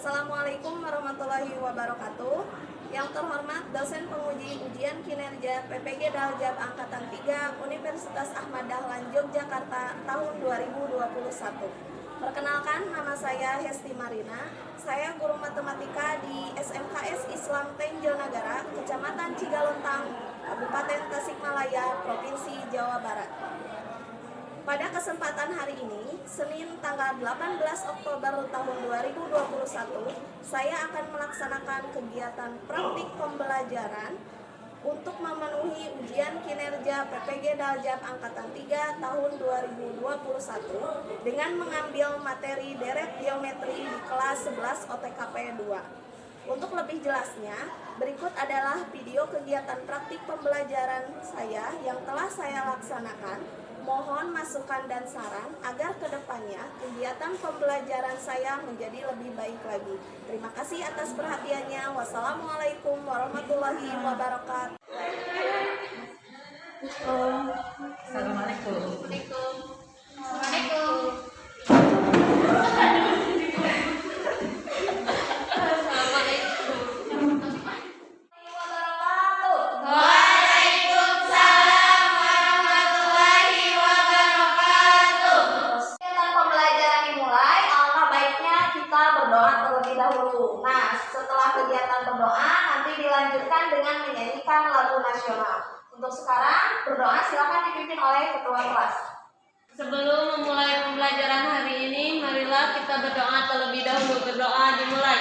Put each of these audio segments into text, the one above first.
Assalamualaikum warahmatullahi wabarakatuh. Yang terhormat dosen penguji ujian kinerja PPG Daljab Angkatan 3 Universitas Ahmad Dahlan Yogyakarta tahun 2021. Perkenalkan, nama saya Hesti Marina. Saya guru matematika di SMKS Islam Tenjo Nagara, Kecamatan Cigalontang, Kabupaten Tasikmalaya, Provinsi Jawa Barat. Pada kesempatan hari ini, Senin tanggal 18 Oktober tahun 2021, saya akan melaksanakan kegiatan praktik pembelajaran untuk memenuhi ujian kinerja PPG Daljab Angkatan 3 tahun 2021 dengan mengambil materi deret geometri di kelas 11 OTKP 2. Untuk lebih jelasnya, berikut adalah video kegiatan praktik pembelajaran saya yang telah saya laksanakan. Mohon masukan dan saran agar kedepannya kegiatan pembelajaran saya menjadi lebih baik lagi. Terima kasih atas perhatiannya. Wassalamualaikum warahmatullahi wabarakatuh. Assalamualaikum. Nah, setelah kegiatan berdoa, nanti dilanjutkan dengan menyanyikan lagu nasional. Untuk sekarang, berdoa silakan dipimpin oleh ketua kelas. Sebelum memulai pembelajaran hari ini, marilah kita berdoa terlebih dahulu. Berdoa dimulai.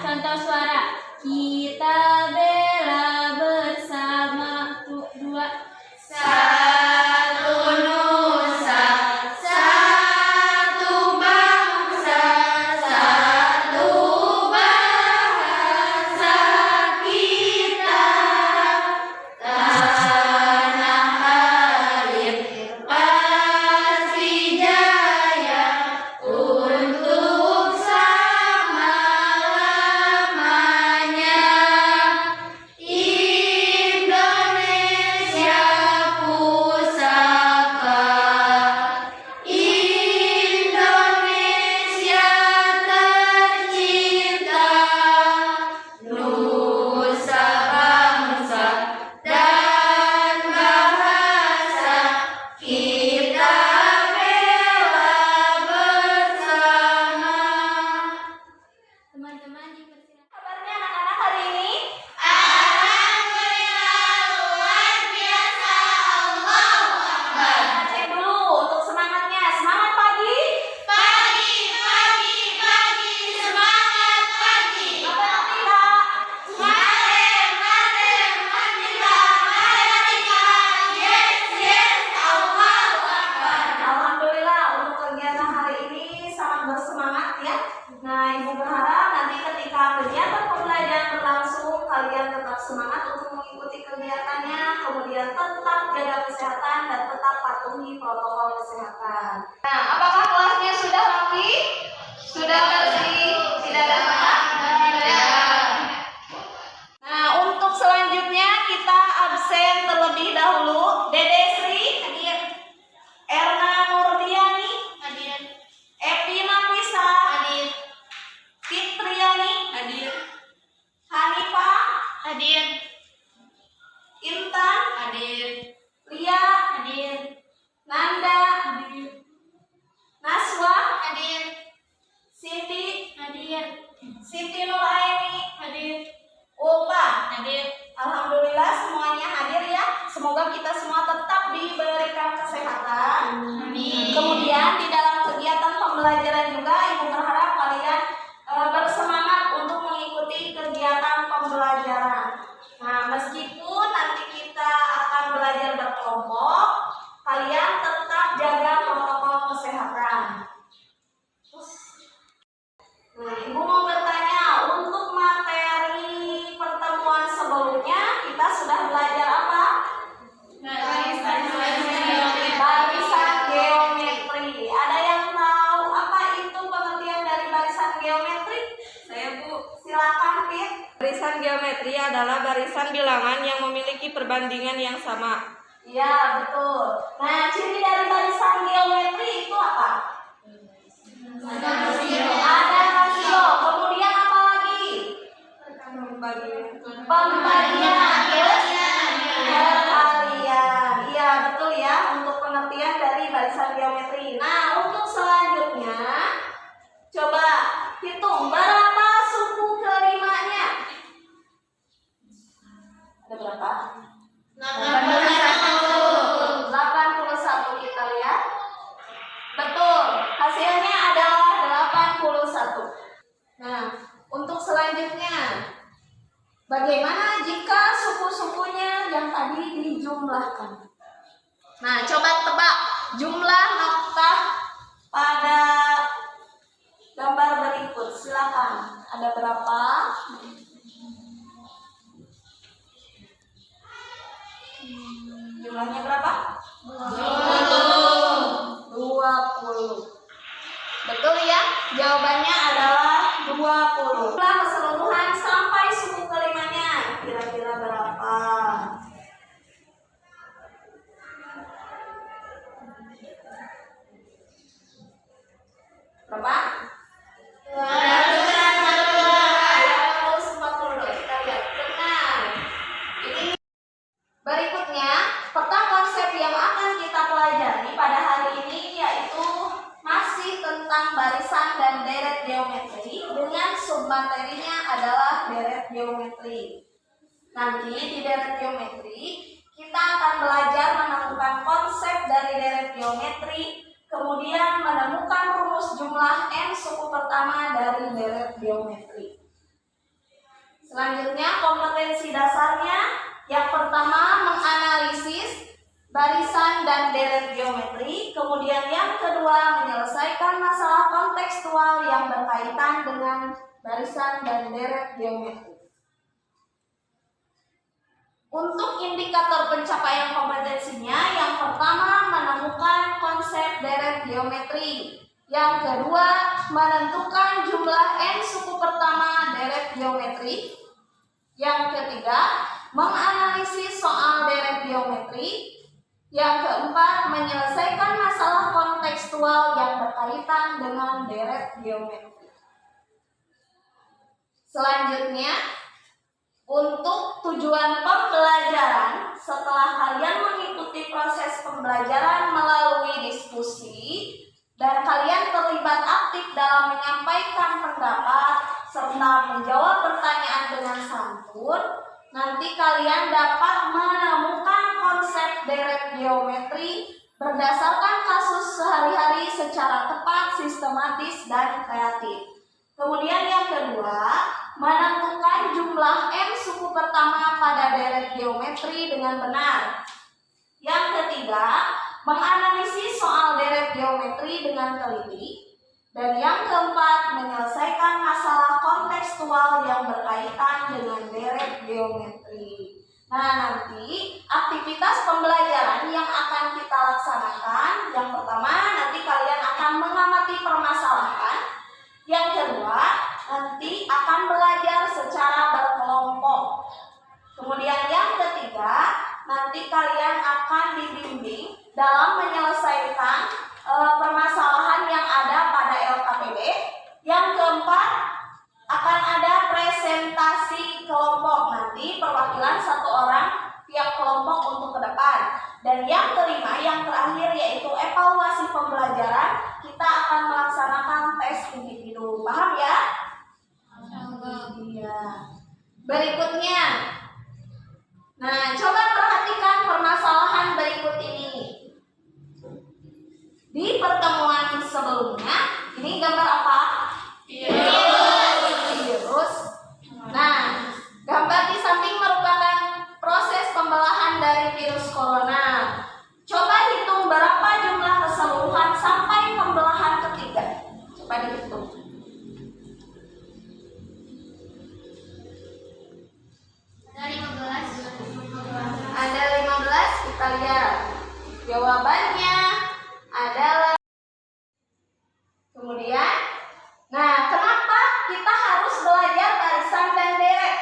Contoh suara. Kita bela bersama. Dua. Satu nusa, satu bangsa, satu bahasa kita. Tanah air pasti jaya untuk semangat untuk mengikuti kegiatannya, kemudian tetap jaga kesehatan dan tetap patuhi protokol kesehatan. Nah, apakah kelasnya sudah rapi? Sudah bersih? Tidak ada masalah? Tidak. Nah, untuk selanjutnya kita absen terlebih dahulu. Dede Sri hadir. Erna Nurdiani hadir. Epi Nafisa hadir. Fitriani hadir. Hanifah hadir. Intan hadir. Lia hadir. Nanda hadir. Naswa hadir. Siti hadir. Siti Nuraini hadir. Ulfa hadir. Alhamdulillah semuanya hadir ya. Semoga kita semua tetap diberikan kesehatan. Amin. Kemudian di dalam kegiatan pembelajaran juga Ibu berharap kalian bersemangat untuk Barisan geometri adalah barisan bilangan yang memiliki perbandingan yang sama. Iya, betul. Nah, ciri dari barisan geometri itu apa? Ada rasio. Kemudian apa lagi? Pembagian perkalian. Iya, betul ya, untuk pengertian dari barisan geometri. Nah, untuk selanjutnya, coba hitung berapa suku kelimanya. Ada berapa? 81 kita lihat. Betul, hasilnya adalah 81. Nah, untuk selanjutnya, bagaimana jika suku-sukunya yang tadi dijumlahkan? Nah, coba tebak jumlah noktah pada gambar berikut. Silakan. Ada berapa? Jumlahnya berapa? 20. Betul ya? Jawabannya adalah 20. Jumlah keseluruhan sampai suku kelimanya kira-kira berapa? Berapa? 240. Kita lihat. Benar. Ini berikutnya, peta konsep yang akan kita pelajari pada hari ini yaitu masih tentang barisan dan deret geometri dengan submaterinya adalah deret geometri. Nanti di deret geometri kita akan belajar menemukan konsep dari deret geometri, kemudian menemukan rumus jumlah n suku pertama dari deret geometri. Selanjutnya kompetensi dasarnya. Yang pertama, menganalisis barisan dan deret geometri. Kemudian yang kedua, menyelesaikan masalah kontekstual yang berkaitan dengan barisan dan deret geometri. Untuk indikator pencapaian kompetensinya, yang pertama, menemukan konsep deret geometri. Yang kedua, menentukan jumlah n suku pertama deret geometri. Yang ketiga, menganalisis soal deret geometri. Yang keempat, menyelesaikan masalah kontekstual yang berkaitan dengan deret geometri. Selanjutnya, untuk tujuan pembelajaran, setelah kalian mengikuti proses pembelajaran melalui diskusi dan kalian terlibat aktif dalam menyampaikan pendapat serta menjawab pertanyaan dengan santun, nanti kalian dapat menemukan konsep deret geometri berdasarkan kasus sehari-hari secara tepat, sistematis, dan kreatif. Kemudian yang kedua, menentukan jumlah n suku pertama pada deret geometri dengan benar. Yang ketiga, menganalisis soal deret geometri dengan teliti. Dan yang keempat, menyelesaikan masalah kontekstual yang berkaitan dengan deret geometri. Nah, nanti aktivitas pembelajaran yang akan kita laksanakan, yang pertama, nanti kalian akan mengamati permasalahan. Yang kedua, nanti akan belajar secara berkelompok. Kemudian yang ketiga, nanti kalian akan dibimbing dalam menyelesaikan permasalahan yang ada pada LKPD. Yang keempat, akan ada presentasi kelompok. Nanti perwakilan satu orang tiap kelompok untuk ke depan. Dan yang kelima, yang terakhir yaitu evaluasi pembelajaran. Kita akan melaksanakan tes individu. Paham ya? Iya. Berikutnya. Nah, coba perhatikan permasalahan berikut ini. Di pertemuan sebelumnya, ini gambar apa? Virus. Nah, gambar di samping merupakan proses pembelahan dari virus corona. Coba hitung berapa jumlah keseluruhan sampai pembelahan ketiga. Coba dihitung. Ada 15, kita lihat. Jawabannya adalah kemudian, nah kenapa kita harus belajar barisan dan deret?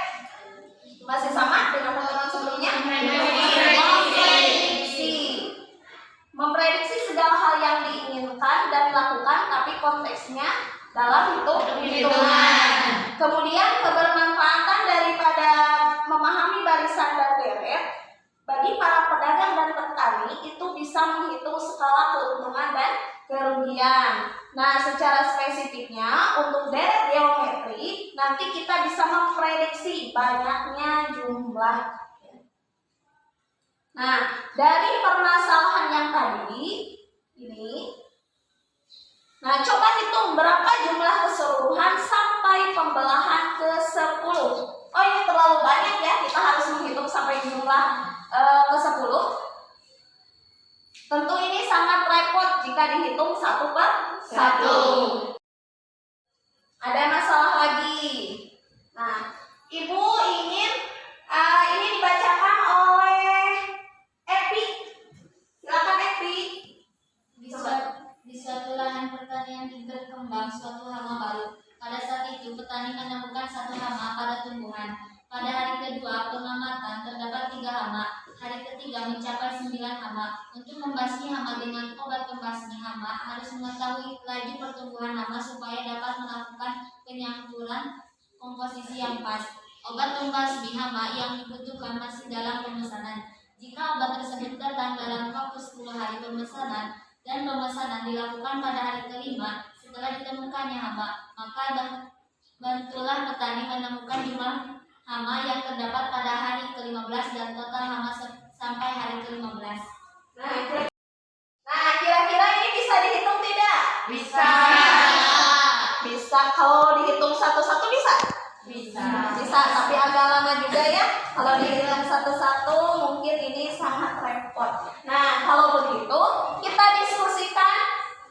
menghitung skala keuntungan dan kerugian. Nah, secara spesifiknya untuk deret geometri nanti kita bisa memprediksi banyaknya jumlah. Nah, dari permasalahan yang tadi ini, nah coba hitung berapa jumlah keseluruhan sampai pembelahan ke-10. Oh, ini terlalu banyak ya, kita harus menghitung sampai jumlah ke-10. Tentu ini sangat repot jika dihitung satu per satu. Ada masalah lagi. Nah, Ibu ingin ini dibacakan oleh Epi. Silakan Epi. Di suatu lahan pertanian berkembang suatu hama baru. Pada saat itu petani menemukan satu hama pada tumbuhan. Pada hari kedua pengamatan terdapat 3 hama. Hari ketiga mencapai 9 hama. Untuk membasmi hama dengan obat pembasmi hama harus mengetahui laju pertumbuhan hama supaya dapat melakukan penyaturan komposisi yang pas. Obat pembasmi hama yang dibutuhkan masih dalam pemesanan. Jika obat tersebut datang dalam waktu 10 hari pemesanan dan pemesanan dilakukan pada hari kelima setelah ditemukannya hama, maka bantulah petani menemukan jumlah hama yang terdapat pada hari ke-15 dan total hama sampai hari ke-15. Nah, kira-kira ini bisa dihitung tidak? Bisa. Bisa. Kalau dihitung satu-satu bisa? Bisa, tapi agak lama juga ya. Kalau dihitung satu-satu mungkin ini sangat repot. Nah, kalau begitu kita diskusikan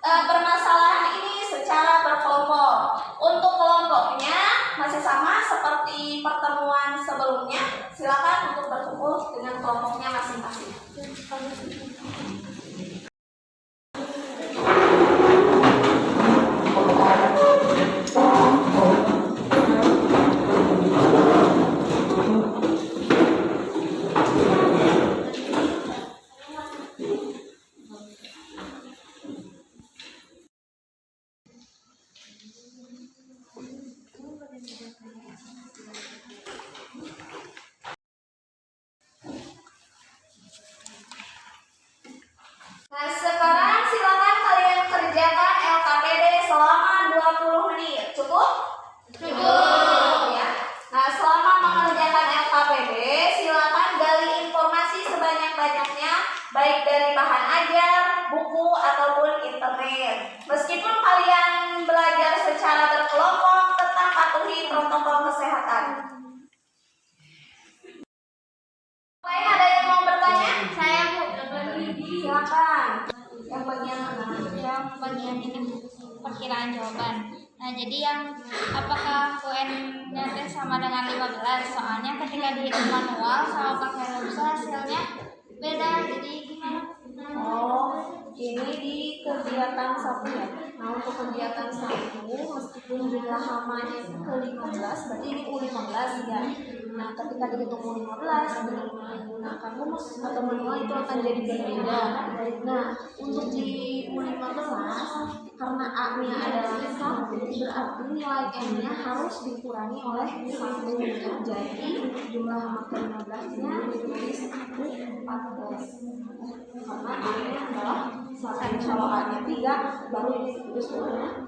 permasalahan ini secara berkelompok. Untuk kelompoknya masih sama seperti pertemuan sebelumnya. Silakan untuk berkumpul dengan kelompoknya masing-masing. Nah, sekarang silakan kalian kerjakan LKPD selama 20 menit. Cukup? Cukup ya. Nah, selama mengerjakan LKPD, silakan gali informasi sebanyak-banyaknya baik dari bahan ajar, buku ataupun internet. Meskipun kalian belajar secara berkelompok, tetap patuhi protokol kesehatan. Lain ada yang mau bertanya? Saya Bu, Silakan. Yang bagian mana? yang bagian ini perkiraan jawaban. Nah, jadi yang apakah UN-nya sama dengan 15? Soalnya ketika dihitung manual sama pakai rumus hasilnya beda. Jadi gimana? Oh, ini di kegiatan 1 ya. Nah, untuk kegiatan 1 meskipun jumlah hamanya itu ke-15, berarti ini U15 ya. Nah, ketika dihitung U15 dengan menggunakan rumus atau manual itu akan jadi berbeda. Nah, untuk di U15 karena A-nya adalah 1, berarti nilai M-nya harus dikurangi oleh 1. Jadi jumlah hama ke-15-nya ditulis 14. Karena A-nya adalah 1. Kalau A-nya 3, baru ini ditulis U-nya.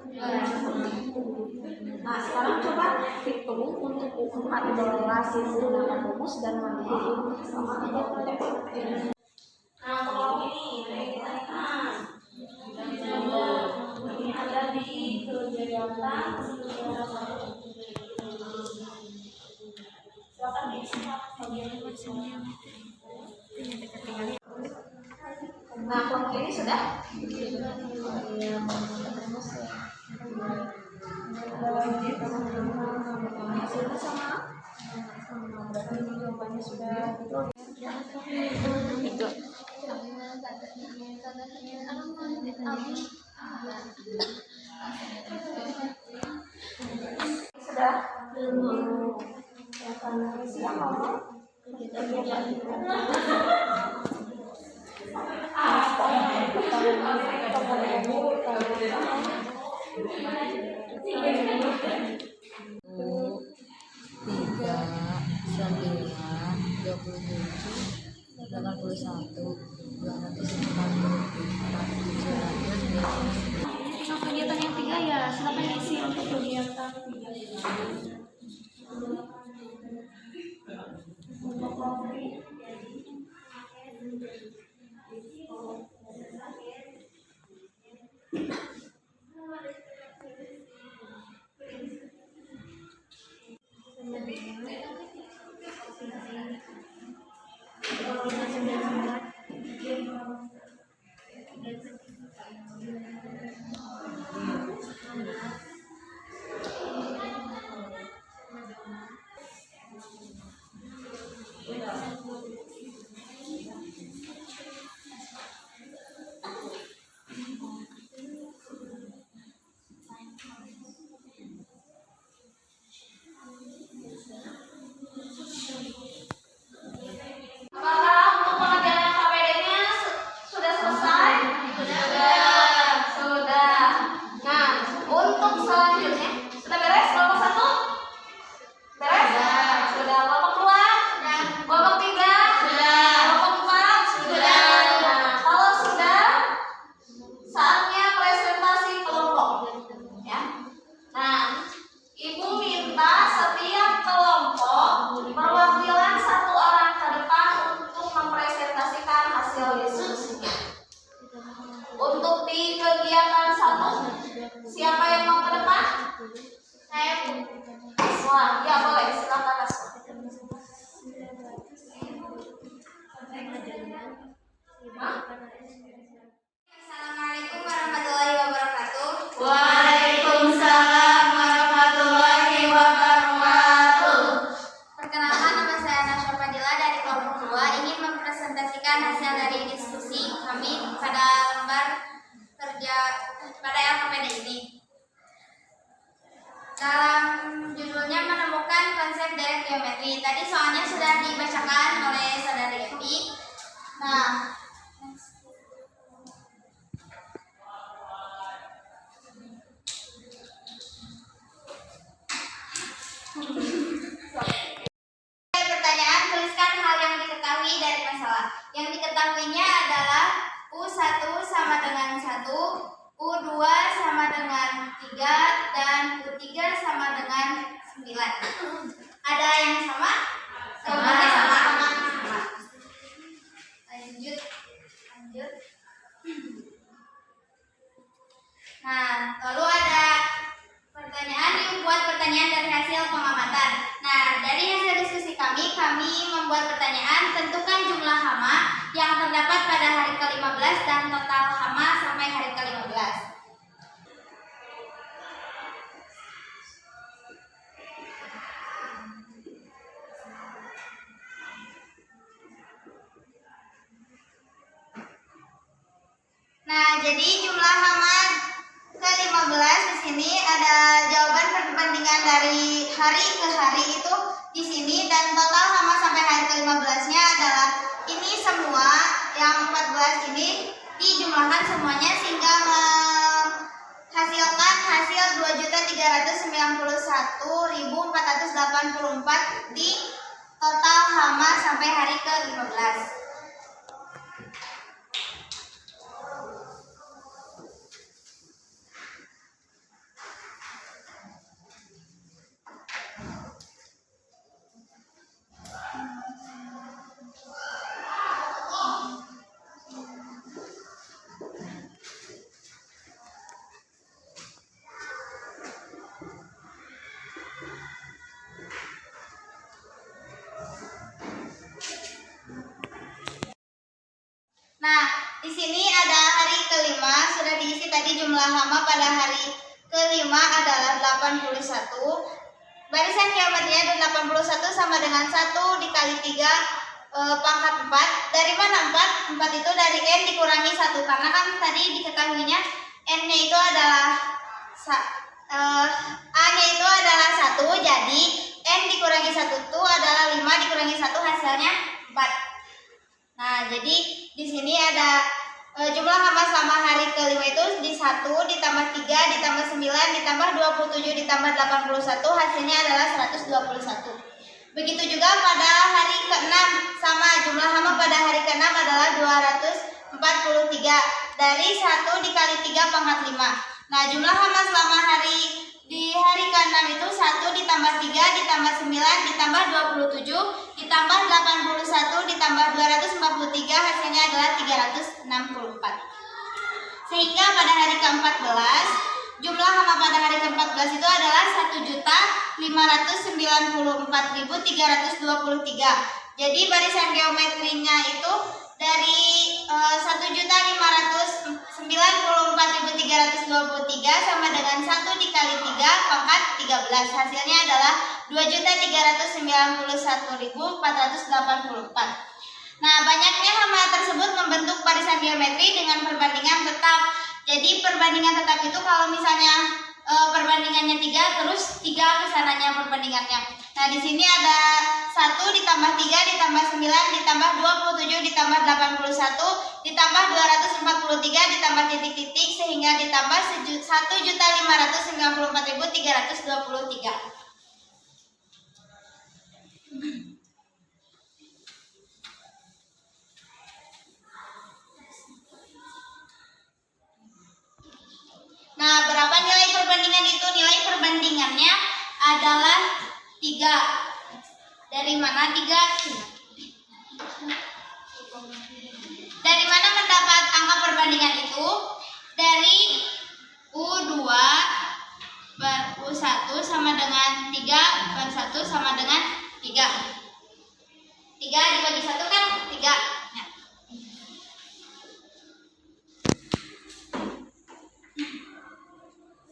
Nah, sekarang coba hitung untuk U4 evaluasi menggunakan rumus dan manual sama Nah, kalau ini ada di kegiatan silakan diisi bagian. Nah, kalau ini sudah hasilnya sama berarti jawabannya sudah itu. Sudah siang ngomong Tiga, 9, 27, 81, Tinggal kegiatan yang 3 ya, silakan isi untuk kegiatan 3. Apakah untuk pengerjaan KPD-nya sudah selesai? Sudah. Nah, untuk selanjutnya sudah beres kelompok 1? Beres? Sudah. Kelompok 2? Kelompok 3? Kelompok 4? Nah, kalau sudah, saatnya presentasi kelompok. Ya. Nah, Ibu minta setiap kelompok perwakilan 1 orang ke depan untuk mempresentasikan hasil diskusinya. Untuk di kegiatan 1, siapa yang mau ke depan? Saya, Bu. Wah, ya boleh, silakan Aswa. Assalamualaikum warahmatullahi wabarakatuh. Waalaikumsalam warahmatullahi wabarakatuh. Perkenalkan, nama saya Nasya Fadila dari kelompok 2 ingin mempresentasikan hasil dari diskusi kami pada lembar kerja pada LKPD ini. Dalam judulnya menemukan konsep derek geometri. Tadi soalnya sudah dibacakan oleh saudari Evi. Nah, pertanyaan, tuliskan hal yang diketahui dari masalah. Yang diketahuinya adalah U1 sama dengan 1, U2 sama dengan 3, dan U3 sama dengan 9. Ada yang sama? Jawabannya sama. Lanjut. Nah, lalu ada pertanyaan, dibuat pertanyaan dari hasil pengamatan. Nah, dari hasil diskusi kami membuat pertanyaan, tentukan jumlah hama yang terdapat pada hari ke-15 dan total hama sampai hari ke-15. Nah, jadi jumlah hama ke-15 di sini ada jawaban perbandingan dari hari ke hari itu di sini, dan total hama sampai hari ke-15-nya adalah ini semua yang 14 ini dijumlahkan semuanya sehingga menghasilkan hasil 2.391.484 di total hama sampai hari ke-15. Nah, di sini ada hari kelima, sudah diisi tadi jumlah hama pada hari kelima adalah 81. Barisan geometrinya ada 81 sama dengan 1 dikali 3 pangkat 4. Dari mana 4? 4 itu dari N dikurangi 1, karena kan tadi diketahuinya N-nya itu adalah A-nya itu adalah 1, jadi N dikurangi 1 itu adalah 5 dikurangi 1 hasilnya 4. Nah, jadi di sini ada jumlah hama selama hari kelima itu di 1 ditambah 3 ditambah 9 ditambah 27 ditambah 81, hasilnya adalah 121. Begitu juga pada hari ke-6, sama jumlah hama pada hari ke-6 adalah 43. Dari 1 dikali 3 pangkat 5. Nah, jumlah hama selama di hari ke-6 itu 1 ditambah 3 ditambah 9 ditambah 27 ditambah 81 ditambah 243, hasilnya adalah 364. Sehingga pada hari ke-14 jumlah hama pada hari ke-14 itu adalah 1.594.323. Jadi barisan geometrinya itu dari 1.594.323 sama dengan 1 dikali 3 pangkat 13. Hasilnya adalah 2.391.484. Nah, banyaknya hama tersebut membentuk barisan geometri dengan perbandingan tetap. Jadi perbandingan tetap itu kalau misalnya perbandingannya 3, terus 3 kesananya perbandingannya. Nah, di sini ada 1 ditambah 3 ditambah 9 ditambah 27 ditambah 81 ditambah 243 ditambah titik-titik sehingga ditambah 1.594.323. Nah, berapa nilai perbandingan itu? Nilai perbandingannya adalah 3. Dari mana 3? Dari mana mendapat angka perbandingan itu? Dari U2 per U1 sama dengan 3 per 1 sama dengan 3. 3 dibagi 1 kan 3. Nah.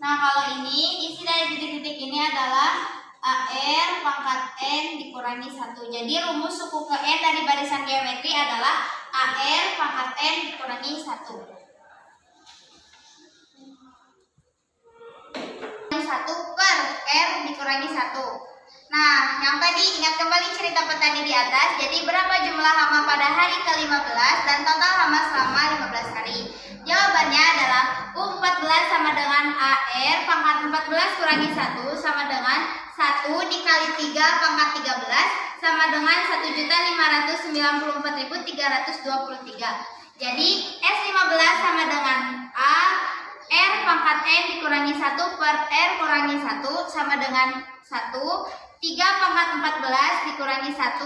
Nah, kalau ini isi dari titik-titik ini adalah AR pangkat N dikurangi 1. Jadi rumus suku ke N dari barisan geometri adalah AR pangkat N dikurangi 1. 1 per R dikurangi 1. Nah, yang tadi ingat kembali cerita petani di atas. Jadi berapa jumlah hama pada hari ke-15 dan total hama selama 15 hari? Jawabannya adalah U14 sama dengan AR pangkat 14 kurangi 1 sama dengan 1 dikali 3 pangkat 13 sama dengan 1.594.323. Jadi S15 sama dengan A R pangkat N dikurangi 1 per R kurangi 1 sama dengan 1. 3 pangkat 14 dikurangi 1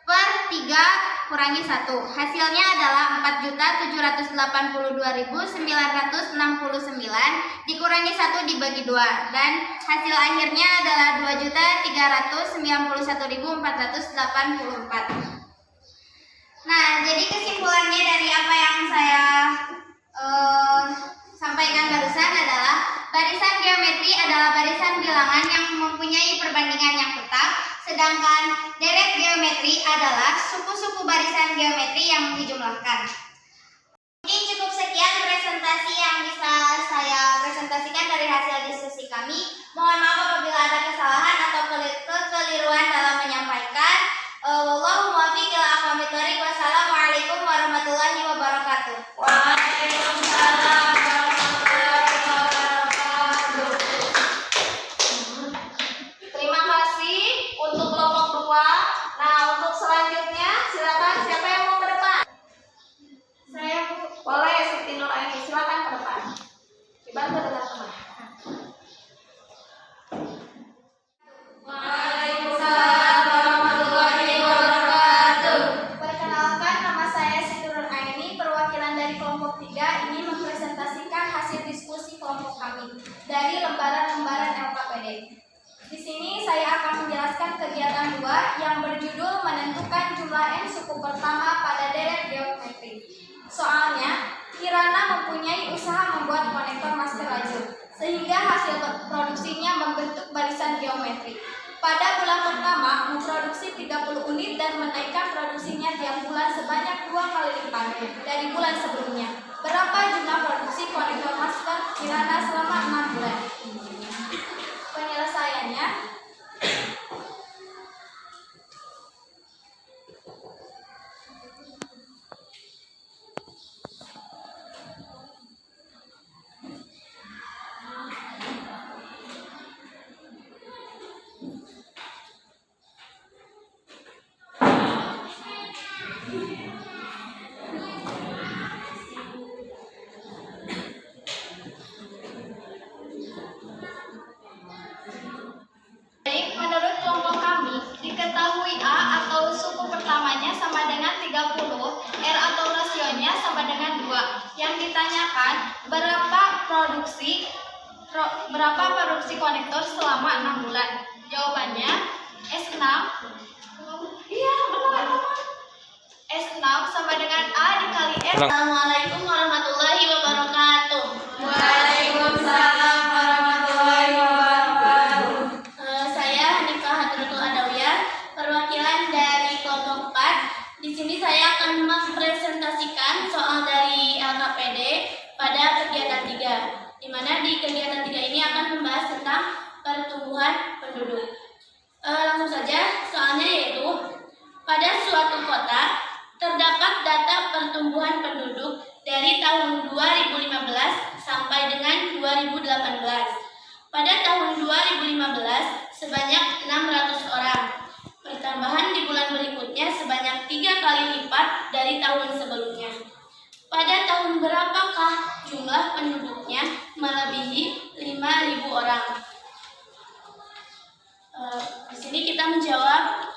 per 3 kurangi 1. Hasilnya adalah 4.782.969 dikurangi 1 dibagi 2. Dan hasil akhirnya adalah 2.391.484. Nah, jadi kesimpulannya dari apa yang saya sampaikan barusan adalah barisan geometri adalah barisan bilangan yang mempunyai perbandingan yang tetap, sedangkan deret geometri adalah suku-suku barisan geometri yang dijumlahkan. Mungkin cukup sekian presentasi yang bisa saya presentasikan dari hasil diskusi kami. Mohon maaf apabila ada kesalahan atau kekeliruan dalam menyampaikan. Wallahu muwaffiq ila aqwamit thoriq. Wassalamualaikum warahmatullahi wabarakatuh. Waalaikumsalam. Terima kasih untuk kelompok 2. Nah, untuk selanjutnya silakan siapa yang mau ke depan? Saya Boleh, Siti Nuraini, silakan ke depan. Dibantu dengan teman. Waalaikumsalam warahmatullahi wabarakatuh. Perkenalkan, nama saya Siti Nuraini, perwakilan dari kelompok 3 ini mempresentasikan hasil diskusi kelompok kami dari lembaran-lembaran LKPD. Di sini saya akan menjelaskan kegiatan 2 yang berjudul menentukan jumlah N suku pertama pada deret geometri. Soalnya, Kirana mempunyai usaha membuat konektor masker lajur, sehingga hasil produksinya membentuk barisan geometri. Pada bulan pertama, memproduksi 30 unit dan menaikkan produksinya tiap bulan sebanyak 2 kali lipat dari bulan sebelumnya. Berapa jumlah produksi konektor masker Kirana selama 6 bulan? Penyelesaiannya, pertamanya sama dengan 30, R atau rasionya sama dengan 2. Yang ditanyakan berapa produksi konektor selama 6 bulan. Jawabannya S6. Iya, benar. S6 sama dengan A dikali R. Assalamualaikum warahmatullahi wabarakatuh. Waalaikumsalam warahmatullahi wabarakatuh. Saya Hanifah Hadratul Adawiyah, perwakilan dari kelompok 4. Di sini saya akan mempresentasikan soal dari LKPD pada kegiatan 3, di mana di kegiatan 3 ini akan membahas tentang pertumbuhan penduduk. Langsung saja soalnya, yaitu pada suatu kota terdapat data pertumbuhan penduduk dari tahun 2015 sampai dengan 2018. Pada tahun 2015 sebanyak 600 orang. Pertambahan di bulan berikutnya sebanyak 3 kali lipat dari tahun sebelumnya. Pada tahun berapakah jumlah penduduknya melebihi 5.000 orang? Di sini kita menjawab.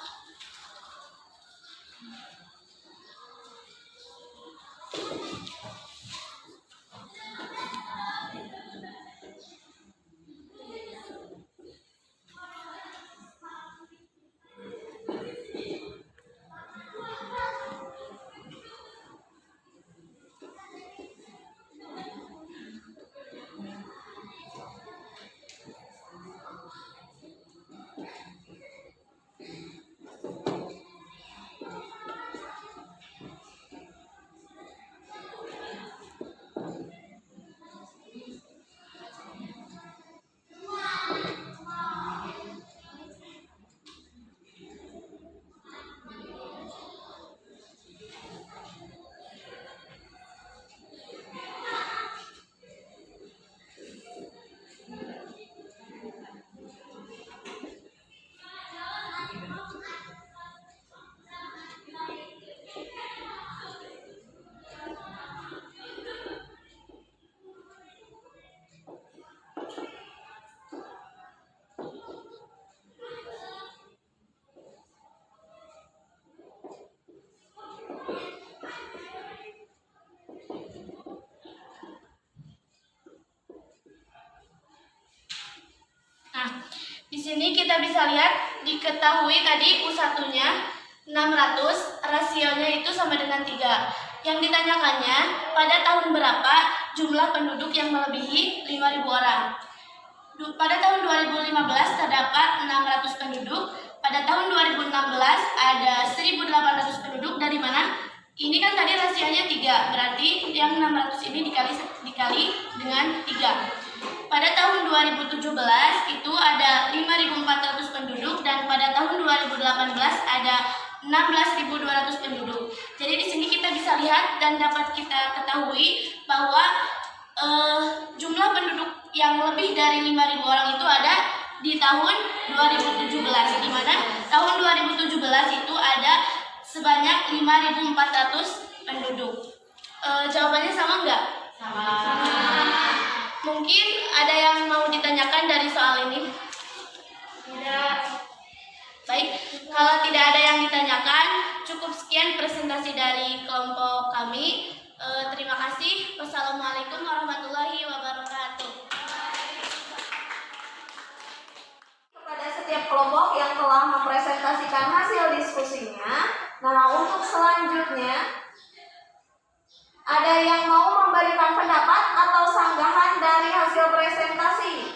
Di sini kita bisa lihat, diketahui tadi U1-nya 600, rasionya itu sama dengan 3. Yang ditanyakannya, pada tahun berapa jumlah penduduk yang melebihi 5.000 orang? Pada tahun 2015 terdapat 600 penduduk, pada tahun 2016 ada 1.800 penduduk. Dari mana? Ini kan tadi rasionya 3, berarti yang 600 ini dikali dengan 3. Pada tahun 2017 itu ada 5.400 penduduk, dan pada tahun 2018 ada 16.200 penduduk. Jadi di sini kita bisa lihat dan dapat kita ketahui bahwa jumlah penduduk yang lebih dari 5.000 orang itu ada di tahun 2017, di mana tahun 2017 itu ada sebanyak 5.400 penduduk. Jawabannya sama enggak? Sama. Mungkin ada yang mau ditanyakan dari soal ini? Tidak. Baik, kalau tidak ada yang ditanyakan, cukup sekian presentasi dari kelompok kami. Terima kasih. Wassalamualaikum warahmatullahi wabarakatuh. Kepada setiap kelompok yang telah mempresentasikan hasil diskusinya. Nah, untuk selanjutnya, ada yang mau memberikan pendapat atau sanggahan dari hasil presentasi?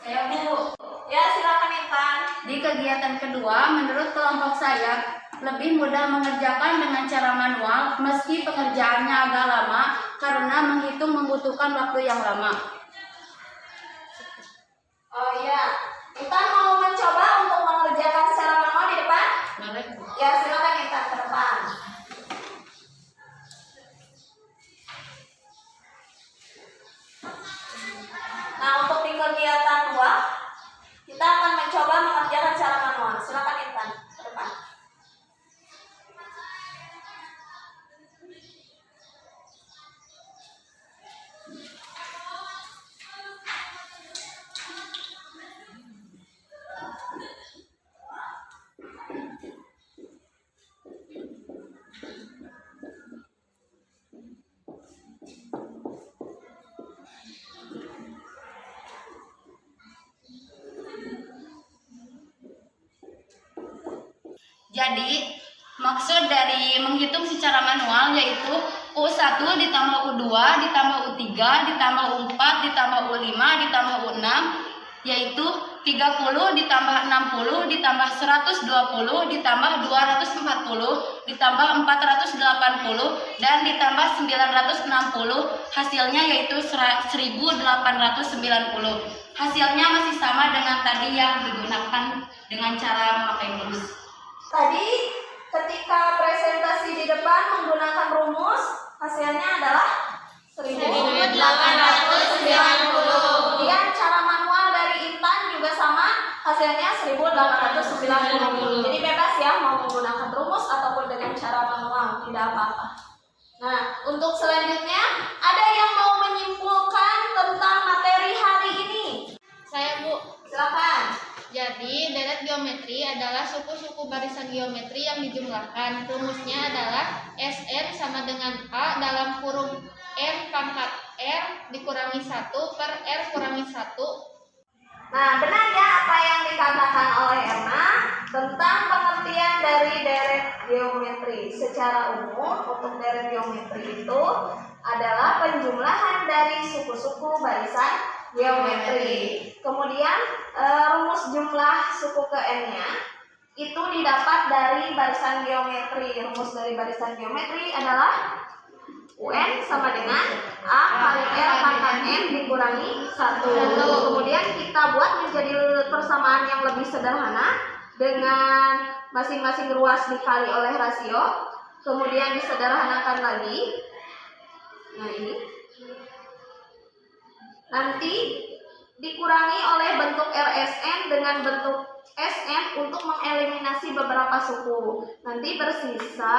Saya Bu. Ya, silakan Intan. Di kegiatan kedua, menurut kelompok saya, lebih mudah mengerjakan dengan cara manual meski pengerjaannya agak lama karena menghitung membutuhkan waktu yang lama. Oh iya, Intan mau mencoba untuk mengerjakan secara manual di depan? Ya, silakan Intan ke depan. Nah, untuk di kegiatan 2, kita akan mencoba mengerjakan secara manual. Silakan Intan ke depan. Jadi, maksud dari menghitung secara manual yaitu U1 ditambah U2 ditambah U3 ditambah U4 ditambah U5 ditambah U6 yaitu 30 ditambah 60 ditambah 120 ditambah 240 ditambah 480 dan ditambah 960 hasilnya yaitu 1890. Hasilnya masih sama dengan tadi yang digunakan dengan cara memakai rumus. Tadi ketika presentasi di depan menggunakan rumus, hasilnya adalah 1890. Kemudian cara manual dari Intan juga sama, hasilnya 1890. Jadi bebas ya mau menggunakan rumus ataupun dengan cara manual, tidak apa-apa. Nah, untuk selanjutnya ada yang mau menyimpulkan tentang materi hari ini? Saya, Bu. Silakan. Jadi, deret geometri adalah suku-suku barisan geometri yang dijumlahkan. Rumusnya adalah Sn sama dengan A dalam kurung R pangkat R dikurangi 1 per R kurangi 1. Nah, benar ya apa yang dikatakan oleh Erna tentang pengertian dari deret geometri. Secara umum, untuk deret geometri itu adalah penjumlahan dari suku-suku barisan geometri. Kemudian rumus jumlah suku ke n-nya itu didapat dari barisan geometri. Rumus dari barisan geometri adalah UN sama dengan A kali R pangkat N dikurangi 1. Kemudian kita buat menjadi persamaan yang lebih sederhana dengan masing-masing ruas dikali oleh rasio. Kemudian disederhanakan lagi. Nah ini. Nanti dikurangi oleh bentuk RSN dengan bentuk SN untuk mengeliminasi beberapa suku. Nanti bersisa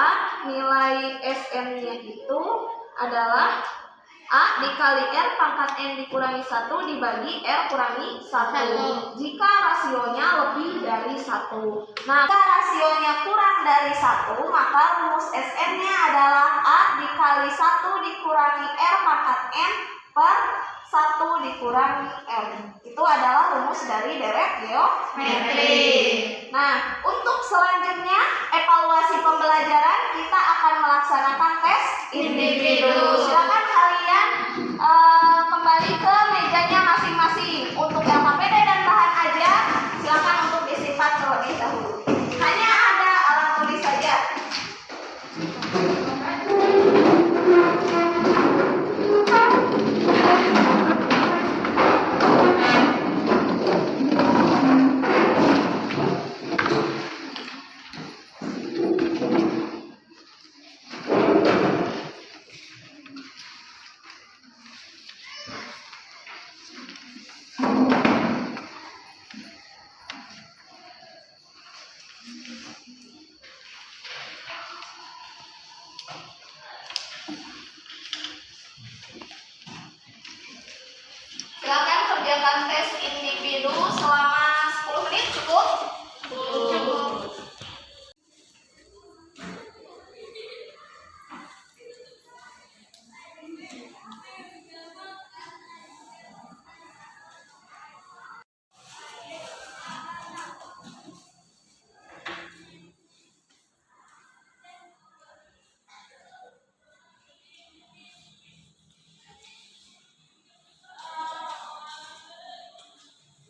nilai SN-nya itu adalah A dikali R pangkat N dikurangi 1 dibagi R kurangi 1. Jika rasionya lebih dari 1. Nah, jika rasionya kurang dari 1, maka rumus SN-nya adalah A dikali 1 dikurangi R pangkat N per 1 dikurangi N. Itu adalah rumus dari deret geometri. Nah, untuk selanjutnya evaluasi pembelajaran kita akan melaksanakan tes individu. Silakan kalian kembali ke mejanya masing-masing. Untuk LKPD dan bahan ajar silakan untuk disimpan terlebih dahulu. Hanya ada alat tulis saja. Silakan kerjakan tes individu selama 10 menit cukup? Cukup.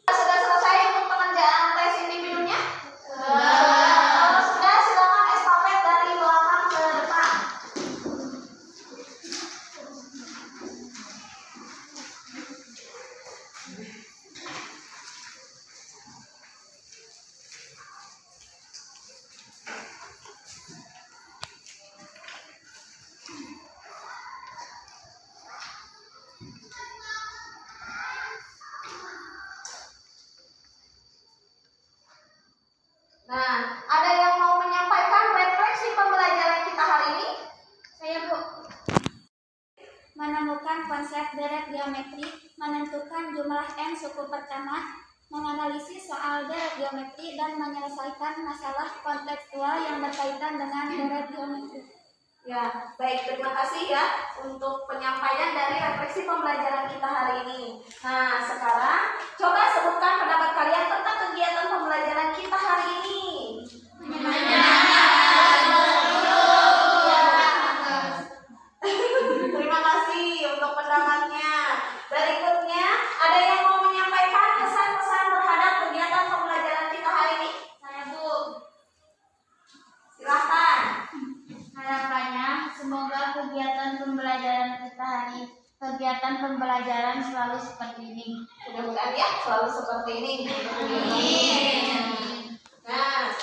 Sudah selesai untuk pengerjaan tes individunya? Kalau sudah, silakan estafet dari belakang ke depan. Nah, ada yang mau menyampaikan refleksi pembelajaran kita hari ini? Saya, Bu. Menemukan konsep deret geometri, menentukan jumlah n suku pertama, menganalisis soal deret geometri, dan menyelesaikan masalah kontekstual yang berkaitan dengan deret geometri. Ya, baik, terima kasih ya untuk penyampaian dari refleksi pembelajaran kita hari ini. Nah, sekarang coba sebutkan pendapat kalian tentang kegiatan pembelajaran kita hari ini. Menyenangkan. kegiatan pembelajaran selalu seperti ini. Mudah-mudahan ya selalu seperti ini. Nah,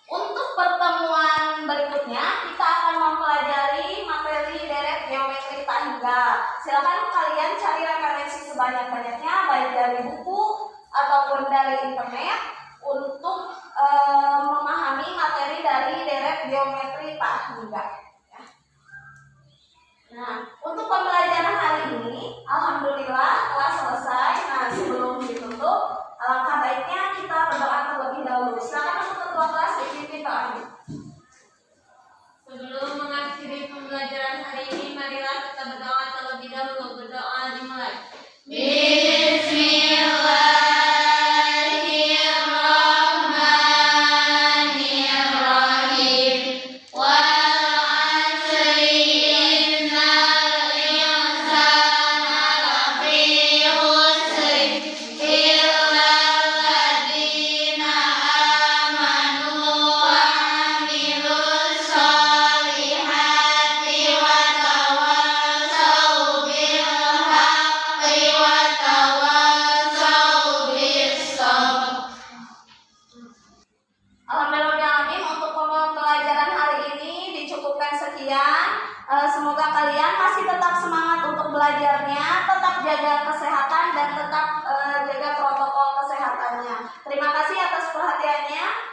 untuk pertemuan berikutnya kita akan mempelajari materi deret geometri tak hingga. Silakan kalian cari referensi sebanyak-banyaknya baik dari buku ataupun dari internet untuk memahami materi dari deret geometri tak hingga. Ya. Nah, untuk pembelajaran hari ini, alhamdulillah telah selesai. Nah, sebelum ditutup, alangkah baiknya kita berdoa terlebih dahulu. Silakan untuk ketua kelas dipimpin doanya. Sebelum mengakhiri pembelajaran hari ini, marilah kita berdoa terlebih dahulu. Berdoa dimulai. Alhamdulillahirrahmanirrahim, untuk pembelajaran hari ini dicukupkan sekian. Semoga kalian masih tetap semangat untuk belajarnya, tetap jaga kesehatan dan tetap jaga protokol kesehatannya. Terima kasih atas perhatiannya.